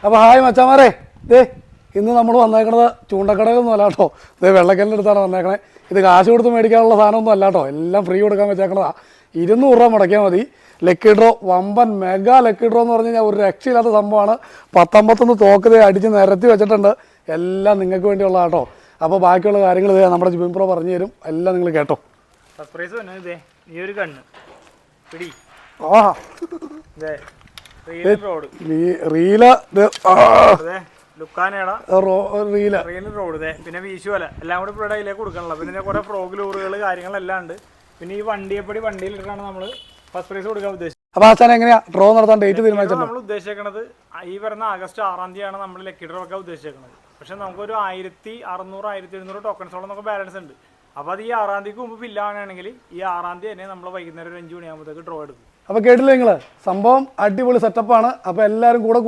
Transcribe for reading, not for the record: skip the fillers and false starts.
അപ്പോൾ ഹായ് മച്ചാമാരെ, ദേ ഇന്ന് നമ്മൾ വന്നേക്കണത് ചൂണ്ടക്കടയൊന്നും അല്ല കേട്ടോ. ഇതേ വെള്ളക്കല്ലിൻ്റെ അടുത്താണ് വന്നേക്കണേ. ഇത് കാശ് കൊടുത്ത് മേടിക്കാനുള്ള സാധനമൊന്നും അല്ല കേട്ടോ, എല്ലാം ഫ്രീ കൊടുക്കാൻ വെച്ചേക്കണതാണ്. 200 രൂപ മുടക്കിയാൽ മതി. ലക്കി ഡ്രോ, വമ്പൻ മെഗാ ലക്കി ഡ്രോ എന്ന് പറഞ്ഞു കഴിഞ്ഞാൽ ഒരു രക്ഷയില്ലാത്ത സംഭവമാണ്. 19 തോക്ക് അടിച്ച് നിരത്തി വെച്ചിട്ടുണ്ട്. എല്ലാം നിങ്ങൾക്ക് വേണ്ടിയുള്ള കേട്ടോ. അപ്പോൾ ബാക്കിയുള്ള കാര്യങ്ങൾ നമ്മുടെ ജിബിൻ പ്രോ പറഞ്ഞു തരും. എല്ലാം നിങ്ങൾ കേട്ടോ. സർപ്രൈസ് തന്നെ ഈ ഒരു കണ്ണ് പിടി. ആ റീല റോഡ് പിന്നെ വീശുവല എല്ലാം കൂടി ഇവിടെ അതിലേക്ക് കൊടുക്കണല്ലോ. പിന്നെ കുറെ ഫ്രോഗ് ലൂറുകൾ കാര്യങ്ങളെല്ലാം ഉണ്ട്. പിന്നെ ഈ വണ്ടിയെപ്പടി വണ്ടിയിലിട്ടാണ് നമ്മൾ ഫസ്റ്റ് പ്രൈസ് കൊടുക്കാൻ ഉദ്ദേശിച്ചത്. അപ്പൊ ആശാൻ എങ്ങനെയാ ഡ്രോ നടത്താൻ ഡേറ്റ് തീരുമാനിച്ചത്? നമ്മൾ ഉദ്ദേശിക്കുന്നത് ഈ വരുന്ന ആഗസ്റ്റ് 6-ാം തീയതിയാണ് നമ്മൾ ലക്കി ഡ്രോ ഒക്കെ ഉദ്ദേശിക്കുന്നത്. പക്ഷെ നമുക്കൊരു 1600-1700 ടോക്കൺസോളം നമുക്ക് ബാലൻസ് ഉണ്ട്. അപ്പോൾ അത് ഈ 6-ാം തീയതിക്ക് മുമ്പ് ഫില്ലാണെങ്കിൽ ഈ 6-ാം തീയതി തന്നെ നമ്മൾ വൈകുന്നേരം ഒരു 5 മണിയാകുമ്പോഴത്തേക്ക് ഡ്രോ എടുക്കും. അപ്പോൾ കേട്ടില്ലേ നിങ്ങൾ, സംഭവം അടിപൊളി സെറ്റപ്പാണ്. അപ്പോൾ എല്ലാവരും കൂടെ